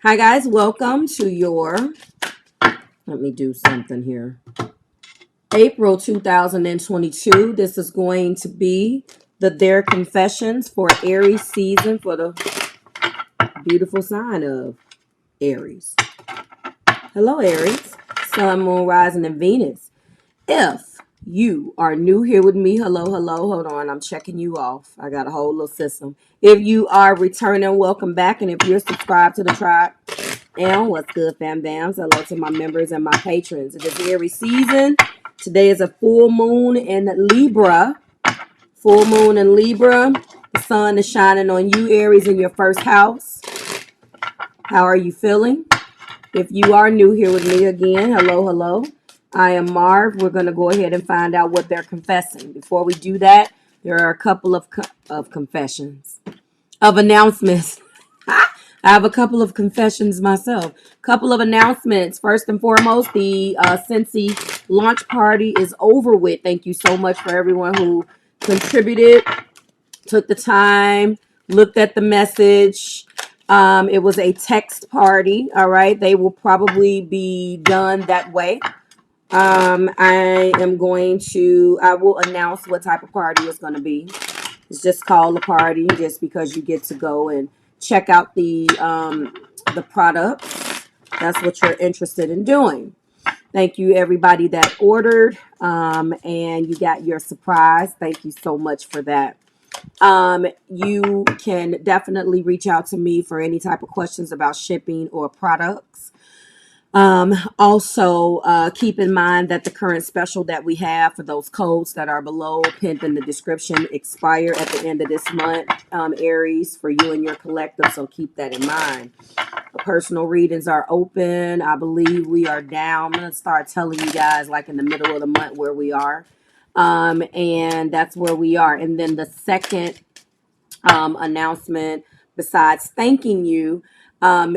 Hi guys, welcome to your, let me do something here. April 2022. This is going to be their confessions for Aries season for the beautiful sign of Aries. Hello Aries, Sun, Moon, Rising, and Venus. If you are new here with me, hello, hold on, I'm checking you off. I got a whole little system. If you are returning, welcome back. And if you're subscribed to the tribe, and what's good, fam bams? Hello to my members and my patrons. It is Aries season. Today is a full moon in Libra. Full moon in Libra. The sun is shining on you, Aries, in your first house. How are you feeling? If you are new here with me again, hello. I am Marv. We're going to go ahead and find out what they're confessing. Before we do that, there are a couple of confessions, of announcements. I have a couple of confessions myself. Couple of announcements. First and foremost, the Scentsy launch party is over with. Thank you so much for everyone who contributed, took the time, looked at the message. It was a text party. All right. They will probably be done that way. I will announce what type of party it's going to be. It's just called a party just because you get to go and check out the products. That's what you're interested in doing. Thank you everybody that ordered and you got your surprise. Thank you so much for that. You can definitely reach out to me for any type of questions about shipping or products. Also, keep in mind that the current special that we have for those codes that are below, pinned in the description, expire at the end of this month, Aries, for you and your collective. So keep that in mind. Personal readings are open. I believe we are down. I'm going to start telling you guys like in the middle of the month where we are. And that's where we are. And then the second announcement, besides thanking you,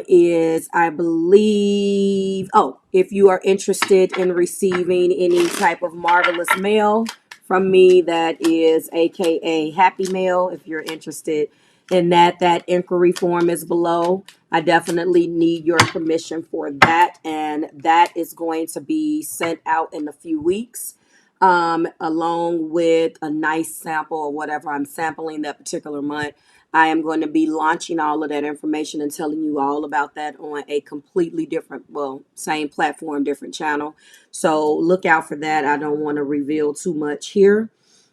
is I believe, if you are interested in receiving any type of marvelous mail from me, that is AKA Happy Mail. If you're interested in that inquiry form is below. I definitely need your permission for that. And that is going to be sent out in a few weeks. Along with a nice sample or whatever I'm sampling that particular month. I am going to be launching all of that information and telling you all about that on a completely different, same platform, different channel. So look out for that. I don't want to reveal too much here.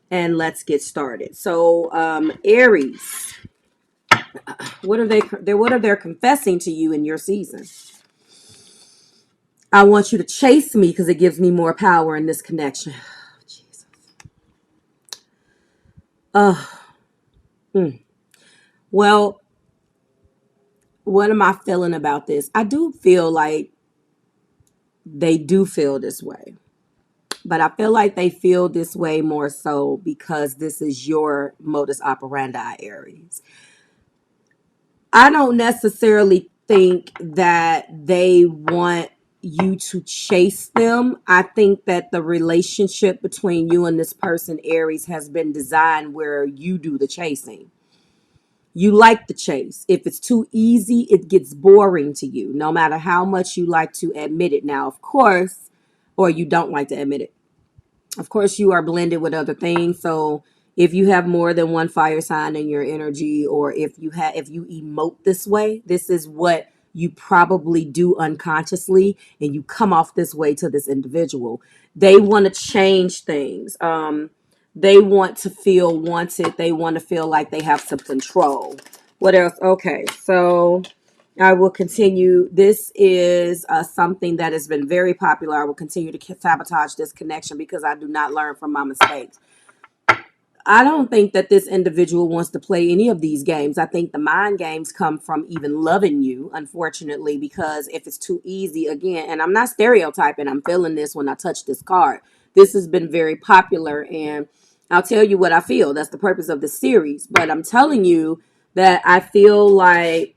And let's get started. So Aries, what are they confessing to you in your season? I want you to chase me because it gives me more power in this connection. Jesus. Well, what am I feeling about this? I do feel like they do feel this way. But I feel like they feel this way more so because this is your modus operandi, Aries. I don't necessarily think that they want you to chase them. I think that the relationship between you and this person, Aries, has been designed where you do the chasing. You like the chase. If it's too easy, it gets boring to you, no matter how much you like to admit it. Now, of course, or you don't like to admit it. Of course, you are blended with other things. So if you have more than one fire sign in your energy, or if you emote this way, this is what you probably do unconsciously, and you come off this way to this individual. They want to change things. They want to feel wanted. They want to feel like they have some control. What else? Okay, so I will continue. This is something that has been very popular. I will continue to sabotage this connection because I do not learn from my mistakes. I don't think that this individual wants to play any of these games. I think the mind games come from even loving you, unfortunately, because if it's too easy, again, and I'm not stereotyping, I'm feeling this when I touch this card. This has been very popular, and I'll tell you what I feel. That's the purpose of the series. But I'm telling you that I feel like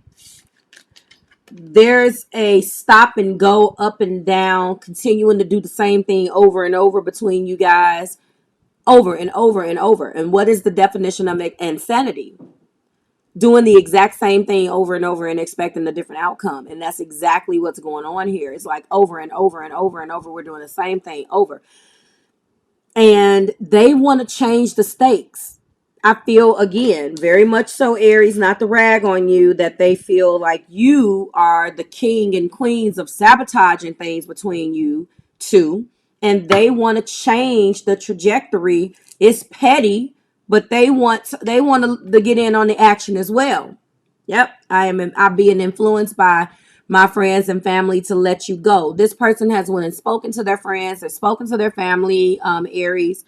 there's a stop and go, up and down, continuing to do the same thing over and over between you guys, over and over and over. And what is the definition of insanity? doing the exact same thing over and over and expecting a different outcome. And that's exactly what's going on here. It's like over and over and over and over. We're doing the same thing over. And they want to change the stakes. I feel, again, very much so, Aries, not to rag on you, that they feel like you are the king and queens of sabotaging things between you two. And they want to change the trajectory. It's petty, but they want to get in on the action as well. Yep, I'm being influenced by my friends and family to let you go. This person has went and spoken to their friends, has spoken to their family, Aries.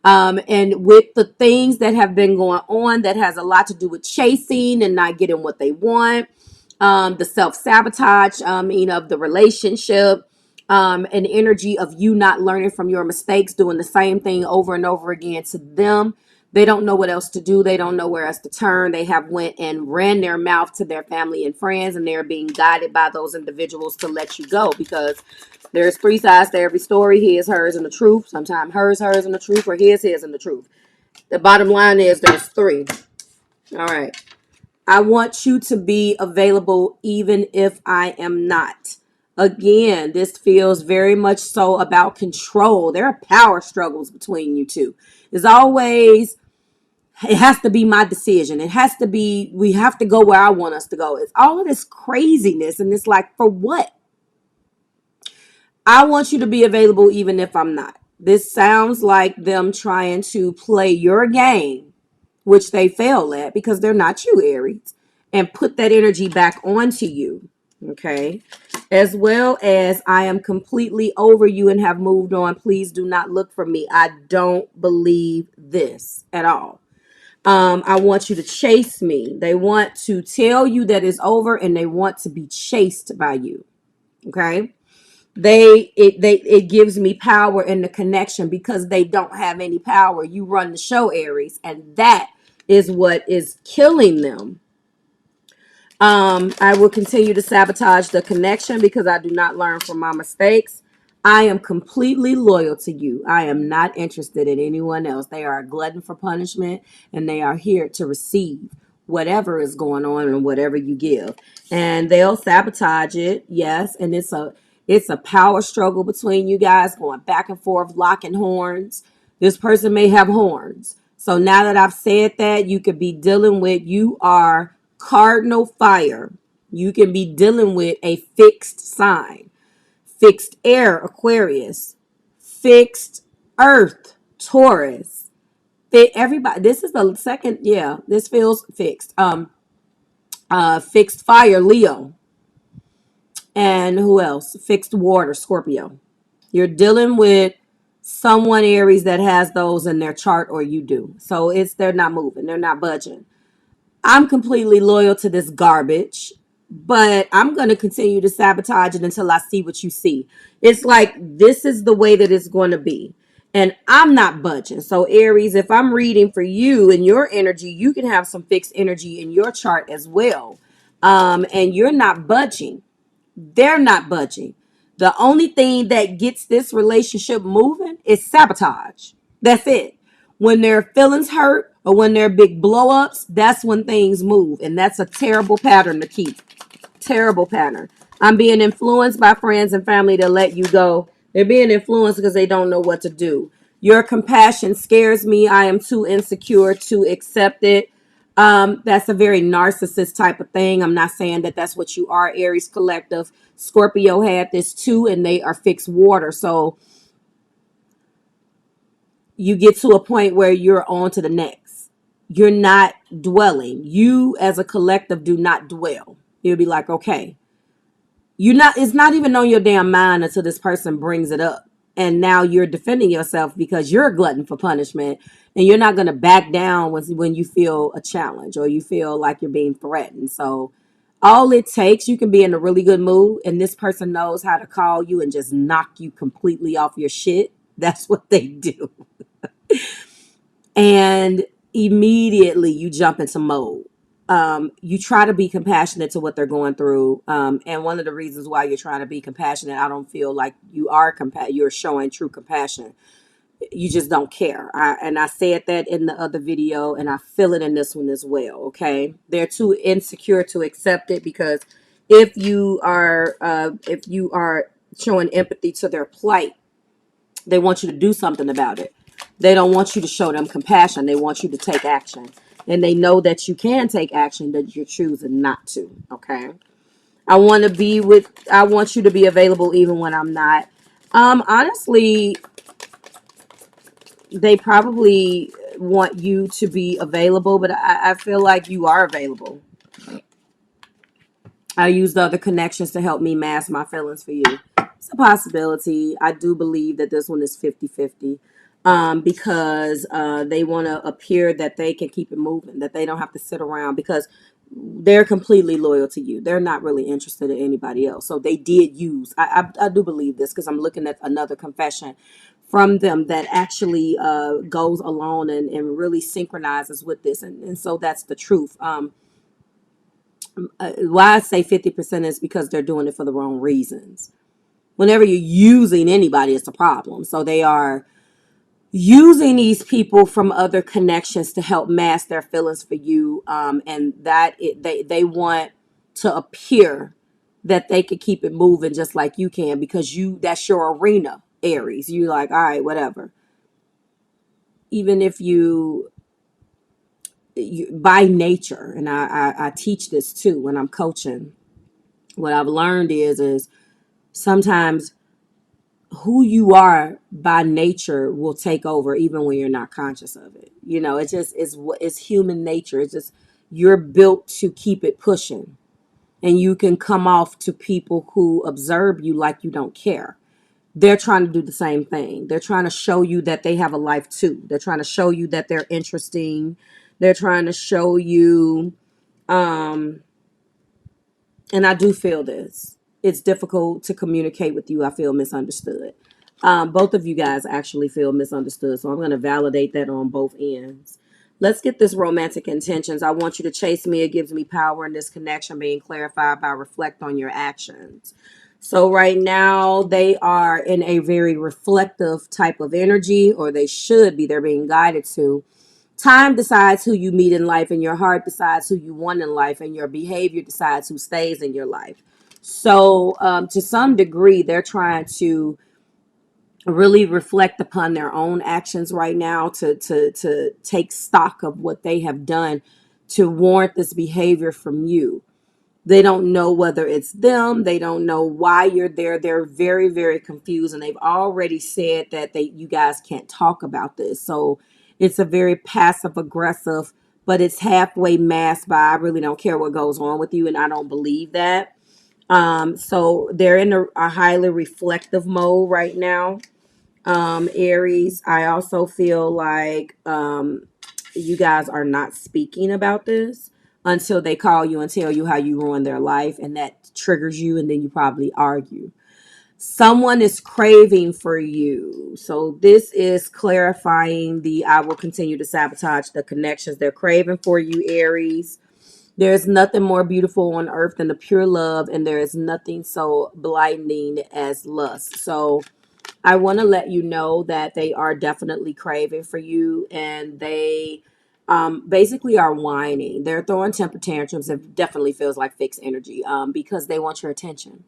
And with the things that have been going on, that has a lot to do with chasing and not getting what they want, the self-sabotage, of the relationship, an energy of you not learning from your mistakes, doing the same thing over and over again to them. They don't know what else to do. They don't know where else to turn. They have went and ran their mouth to their family and friends, and they're being guided by those individuals to let you go, because there's three sides to every story: his, hers, and the truth. Sometimes hers, and the truth, or his, and the truth. The bottom line is there's three. All right. I want you to be available even if I am not. Again, this feels very much so about control. There are power struggles between you two. There's always, it has to be my decision. It has to be, we have to go where I want us to go. It's all of this craziness. And it's like, for what? I want you to be available even if I'm not. This sounds like them trying to play your game, which they fail at because they're not you, Aries, and put that energy back onto you. Okay. As well as, I am completely over you and have moved on. Please do not look for me. I don't believe this at all. I want you to chase me. They want to tell you that it's over, and they want to be chased by you. Okay. It gives me power in the connection, because they don't have any power. You run the show, Aries, and that is what is killing them. I will continue to sabotage the connection because I do not learn from my mistakes. I am completely loyal to you. I am not interested in anyone else. They are a glutton for punishment, and they are here to receive whatever is going on and whatever you give. And they'll sabotage it, yes. And it's a power struggle between you guys, going back and forth, locking horns. This person may have horns. So now that I've said that, you could be dealing with, you are cardinal fire. You can be dealing with a fixed sign, fixed air, Aquarius, fixed earth, Taurus. Everybody, this is the second, yeah, this feels fixed. Fixed fire, Leo. And who else? Fixed water, Scorpio. You're dealing with someone, Aries, that has those in their chart, or you do. So they're not moving. They're not budging. I'm completely loyal to this garbage, but I'm going to continue to sabotage it until I see what you see. It's like, this is the way that it's going to be. And I'm not budging. So Aries, if I'm reading for you and your energy, you can have some fixed energy in your chart as well. And you're not budging. They're not budging. The only thing that gets this relationship moving is sabotage. That's it. When their feelings hurt or when there are big blow-ups, that's when things move. And that's a terrible pattern to keep. Terrible pattern. I'm being influenced by friends and family to let you go. They're being influenced because they don't know what to do. Your compassion scares me. I am too insecure to accept it. That's a very narcissist type of thing. I'm not saying that that's what you are, Aries collective. Scorpio had this too, and they are fixed water. So you get to a point where you're on to the next. You're not dwelling. You as a collective do not dwell. You'll be like, okay, it's not even on your damn mind until this person brings it up. And now you're defending yourself because you're a glutton for punishment, and you're not going to back down when you feel a challenge or you feel like you're being threatened. So all it takes, you can be in a really good mood, and this person knows how to call you and just knock you completely off your shit. That's what they do. And immediately you jump into mode. You try to be compassionate to what they're going through. And one of the reasons why you're trying to be compassionate, I don't feel like you are you're showing true compassion. You just don't care. And I said that in the other video, and I feel it in this one as well. Okay, they're too insecure to accept it, because if you are showing empathy to their plight, they want you to do something about it. They don't want you to show them compassion. They want you to take action, and they know that you can take action, that you're choosing not to. Okay, I want you to be available even when I'm not. Honestly, they probably want you to be available, but I feel like you are available. I use the other connections to help me mask my feelings for you. It's a possibility. I do believe that this one is 50-50, because they want to appear that they can keep it moving, that they don't have to sit around, because they're completely loyal to you. They're not really interested in anybody else. So they did use, I do believe this, because I'm looking at another confession from them that actually goes along and really synchronizes with this. And so that's the truth. Why I say 50% is because they're doing it for the wrong reasons. Whenever you're using anybody, it's a problem. So they are using these people from other connections to help mask their feelings for you, and they want to appear that they could keep it moving just like you can, because that's your arena, Aries. You like, all right, whatever. Even if you by nature, and I teach this too when I'm coaching, what I've learned is sometimes who you are by nature will take over even when you're not conscious of it. It's just it's human nature. It's just you're built to keep it pushing, and you can come off to people who observe you like you don't care. They're trying to do the same thing. They're trying to show you that they have a life too. They're trying to show you that they're interesting. They're trying to show you, um and I do feel this. It's difficult to communicate with you. I feel misunderstood. Both of you guys actually feel misunderstood. So I'm going to validate that on both ends. Let's get this romantic intentions. I want you to chase me. It gives me power in this connection being clarified by reflect on your actions. So right now they are in a very reflective type of energy, or they should be. They're being guided to. Time decides who you meet in life, and your heart decides who you want in life, and your behavior decides who stays in your life. So, to some degree, they're trying to really reflect upon their own actions right now, to take stock of what they have done to warrant this behavior from you. They don't know whether it's them. They don't know why you're there. They're very, very confused. And they've already said that you guys can't talk about this. So it's a very passive aggressive, but it's halfway masked by I really don't care what goes on with you. And I don't believe that. So they're in a highly reflective mode right now. Aries, I also feel like you guys are not speaking about this until they call you and tell you how you ruined their life, and that triggers you, and then you probably argue. Someone is craving for you. So this is clarifying the I will continue to sabotage the connections. They're craving for you, Aries. There's nothing more beautiful on earth than the pure love, and there is nothing so blinding as lust. So I want to let you know that they are definitely craving for you, and they basically are whining. They're throwing temper tantrums. It definitely feels like fixed energy, because they want your attention.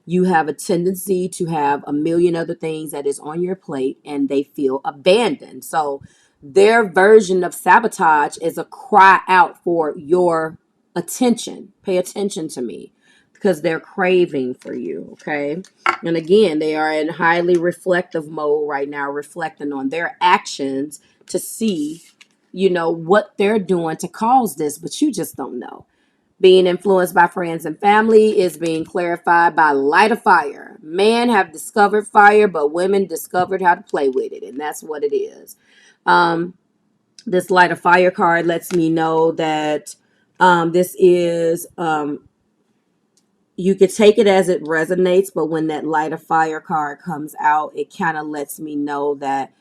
You have a tendency to have a million other things that is on your plate, and they feel abandoned. So their version of sabotage is a cry out for your attention. Pay attention to me, because they're craving for you. Okay. And again, they are in highly reflective mode right now, reflecting on their actions to see, what they're doing to cause this, but you just don't know. Being influenced by friends and family is being clarified by light of fire. Men have discovered fire, but women discovered how to play with it, and that's what it is. This light of fire card lets me know that this is you could take it as it resonates, but when that light of fire card comes out, it kind of lets me know that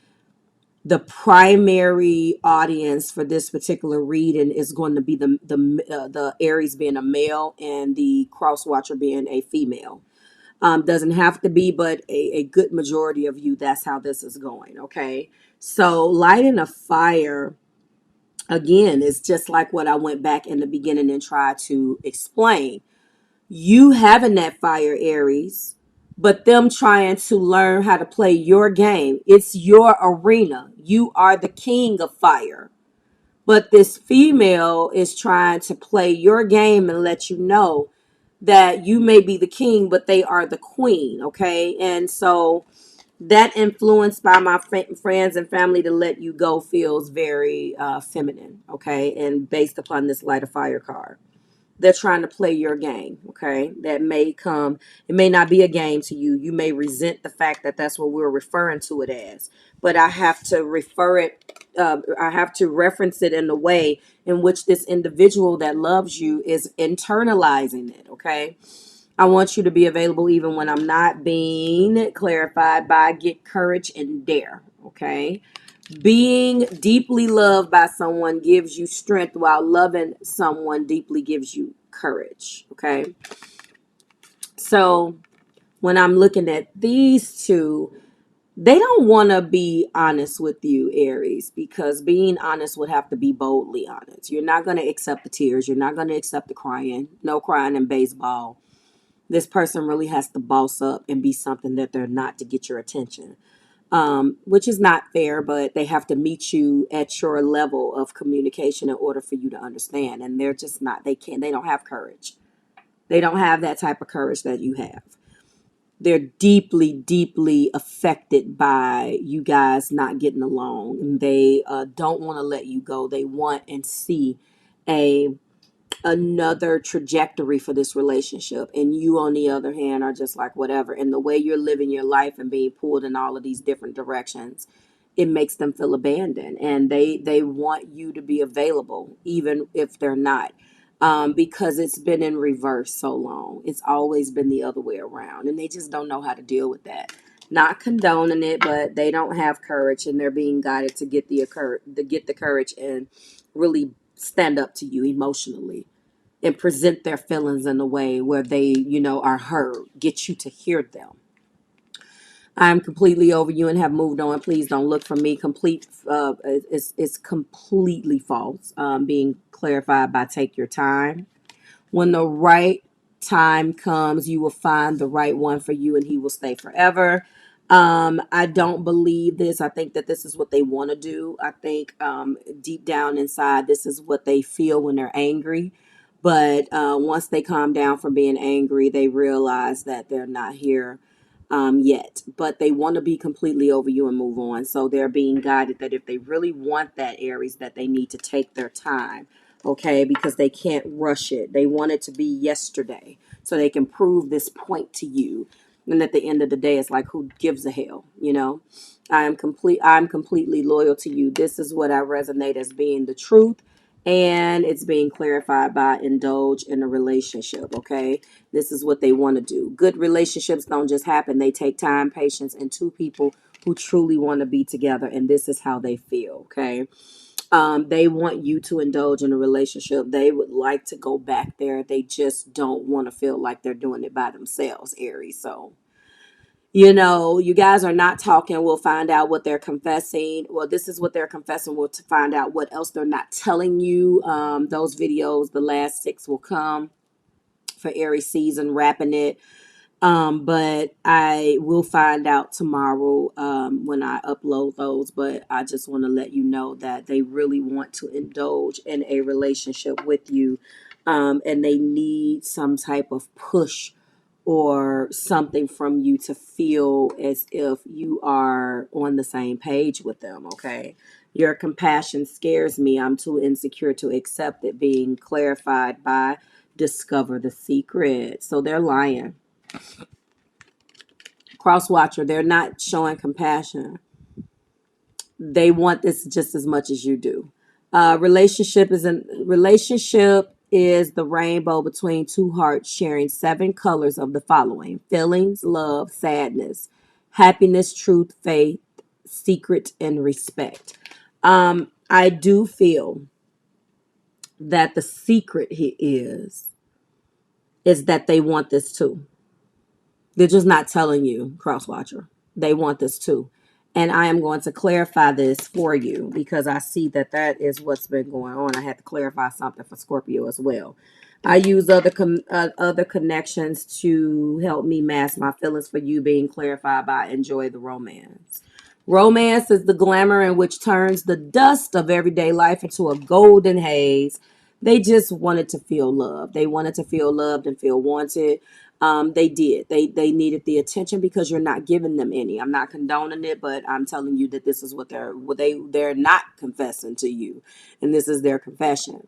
the primary audience for this particular reading is going to be the Aries being a male and the cross watcher being a female. Doesn't have to be, but a good majority of you, that's how this is going. Okay. So lighting a fire, again, is just like what I went back in the beginning and tried to explain. You having that fire, Aries, but them trying to learn how to play your game. It's your arena. You are the king of fire. But this female is trying to play your game and let you know that you may be the king, but they are the queen. Okay. And so that influenced by my friends and family to let you go feels very feminine. Okay. And based upon this light of fire card, they're trying to play your game. Okay. That may come, it may not be a game to you. You may resent the fact that that's what we're referring to it as, but I have to refer it, I have to reference it in the way in which this individual that loves you is internalizing it. Okay. I want you to be available even when I'm not being clarified by get courage and dare. Okay. Being deeply loved by someone gives you strength, while loving someone deeply gives you courage. Okay. So when I'm looking at these two, they don't want to be honest with you, Aries, because being honest would have to be boldly honest. You're not going to accept the tears. You're not going to accept the crying. No crying in baseball. This person really has to boss up and be something that they're not to get your attention, which is not fair, but they have to meet you at your level of communication in order for you to understand. And they're just not, they can't, they don't have courage. They don't have that type of courage that you have. They're deeply, deeply affected by you guys not getting along. And they don't want to let you go. They want and see a another trajectory for this relationship, and you on the other hand are just like whatever. And the way you're living your life and being pulled in all of these different directions, it makes them feel abandoned, and they want you to be available even if they're not, because it's been in reverse so long. It's always been the other way around, and they just don't know how to deal with that. Not condoning it, but they don't have courage, and they're being guided to get the courage and really stand up to you emotionally and present their feelings in a way where they, are heard, get you to hear them. I'm completely over you and have moved on. Please don't look for me. It's completely false. Being clarified by take your time. When the right time comes, you will find the right one for you, and he will stay forever. I don't believe this. I think that this is what they want to do. I think deep down inside, this is what they feel when they're angry. But once they calm down from being angry, they realize that they're not here yet. But they want to be completely over you and move on. So they're being guided that if they really want that, Aries, that they need to take their time. Okay, because they can't rush it. They want it to be yesterday so they can prove this point to you. And at the end of the day, it's like, who gives a hell? I'm completely loyal to you. This is what I resonate as being the truth. And it's being clarified by indulge in a relationship. Okay. This is what they want to do. Good relationships don't just happen. They take time, patience, and two people who truly want to be together. And this is how they feel. Okay. They want you to indulge in a relationship. They would like to go back there. They just don't want to feel like they're doing it by themselves, Aries. So, you guys are not talking. We'll find out what they're confessing. Well, this is what they're confessing. We'll find out what else they're not telling you. Those videos, the last 6 will come for Aries season, wrapping it. But I will find out tomorrow when I upload those. But I just want to let you know that they really want to indulge in a relationship with you. And they need some type of push or something from you to feel as if you are on the same page with them. Okay. Your compassion scares me. I'm too insecure to accept it. Being clarified by discover the secret. So they're lying. Cross watcher, they're not showing compassion. They want this just as much as you do. Relationship is the rainbow between two hearts sharing 7 colors of the following: feelings, love, sadness, happiness, truth, faith, secret, and respect. I do feel that the secret here is that they want this too. They're just not telling you, cross watcher. They want this too. And I am going to clarify this for you because I see that that is what's been going on. I had to clarify something for Scorpio as well. I use other connections to help me mask my feelings for you being clarified by enjoy the romance. Romance is the glamour in which turns the dust of everyday life into a golden haze. They just wanted to feel loved. They wanted to feel loved and feel wanted. They did. They needed the attention because you're not giving them any. I'm not condoning it, but I'm telling you that this is what they're not confessing to you, and this is their confession.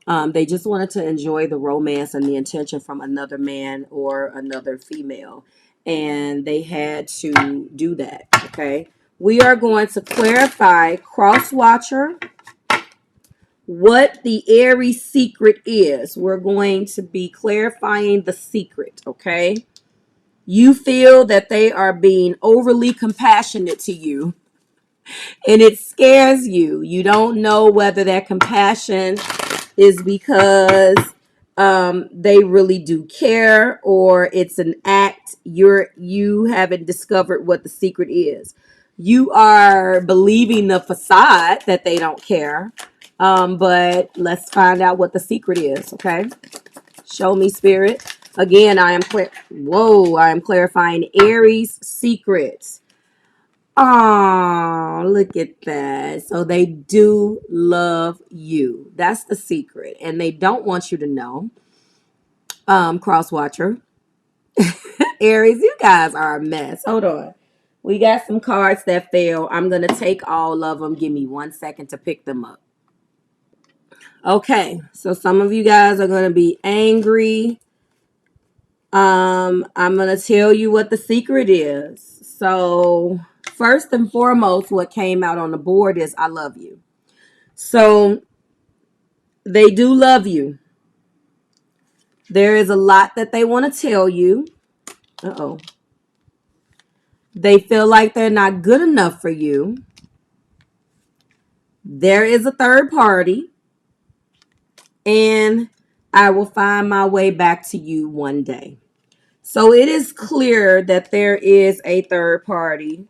They just wanted to enjoy the romance and the attention from another man or another female, and they had to do that. Okay, we are going to clarify, cross watcher, what the Aries secret is. We're going to be clarifying the secret. Okay. You feel that they are being overly compassionate to you and it scares you. You don't know whether that compassion is because they really do care or it's an act. You haven't discovered what the secret is. You are believing the facade that they don't care. But let's find out what the secret is. Okay. Show me, spirit. Again, I am clarifying Aries secrets. Oh, look at that. So they do love you. That's the secret. And they don't want you to know. Cross watcher. Aries, you guys are a mess. Hold on. We got some cards that fell. I'm going to take all of them. Give me 1 second to pick them up. Okay. So some of you guys are going to be angry. I'm going to tell you what the secret is. So first and foremost, what came out on the board is I love you. So they do love you. There is a lot that they want to tell you. Uh-oh. They feel like they're not good enough for you. There is a third party. And I will find my way back to you one day. So it is clear that there is a third party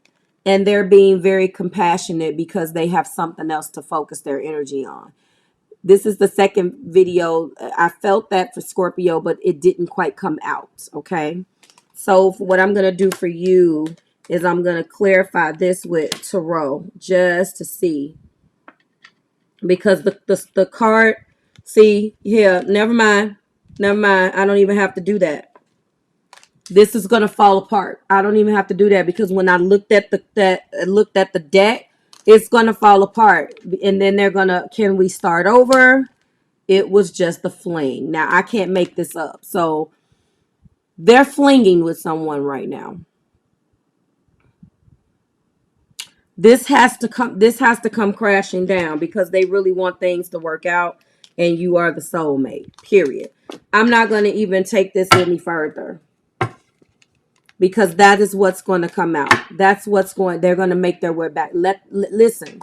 and they're being very compassionate because they have something else to focus their energy on. This is the second video. I felt that for Scorpio, but it didn't quite come out. Okay. So what I'm going to do for you is I'm going to clarify this with Tarot just to see. Because the card, see here, never mind. Never mind. I don't even have to do that. This is gonna fall apart. I don't even have to do that because when I looked at the deck, it's gonna fall apart. And then they're gonna, can we start over? It was just the fling. Now I can't make this up. So they're flinging with someone right now. This has to come crashing down because they really want things to work out and you are the soulmate. Period. I'm not gonna even take this any further. Because that is what's going to come out. That's what's going, they're going to make their way back. Listen.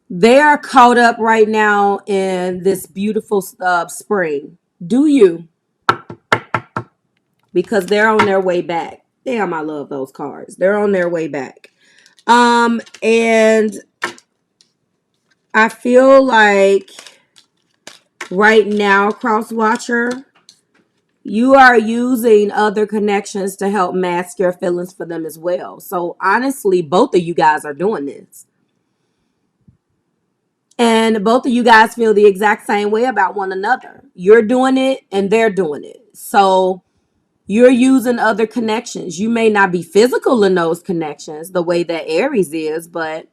They are caught up right now in this beautiful spring. Do you? Because they're on their way back. Damn, I love those cards. They're on their way back. And I feel like right now, cross watcher, you are using other connections to help mask your feelings for them as well. So honestly, both of you guys are doing this. And both of you guys feel the exact same way about one another. You're doing it and they're doing it. So you're using other connections. You may not be physical in those connections the way that Aries is, but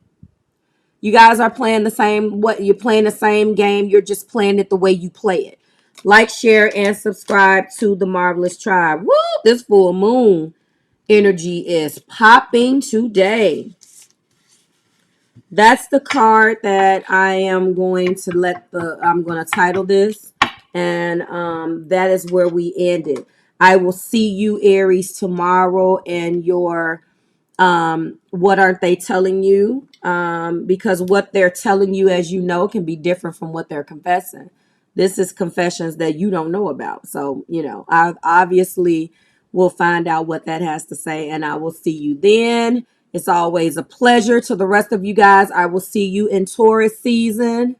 you guys are playing the same, you're playing the same game. You're just playing it the way you play it. Like, share, and subscribe to the Marvelous Tribe. Woo! This full moon energy is popping today. That's the card that I am going to I'm going to title this. And that is where we ended. I will see you, Aries, tomorrow and your what aren't they telling you? Because what they're telling you, as you know, can be different from what they're confessing. This is confessions that you don't know about. So, you know, obviously We'll find out what that has to say, and I will see you then. It's always a pleasure. To the rest of you guys, I will see you in Taurus season.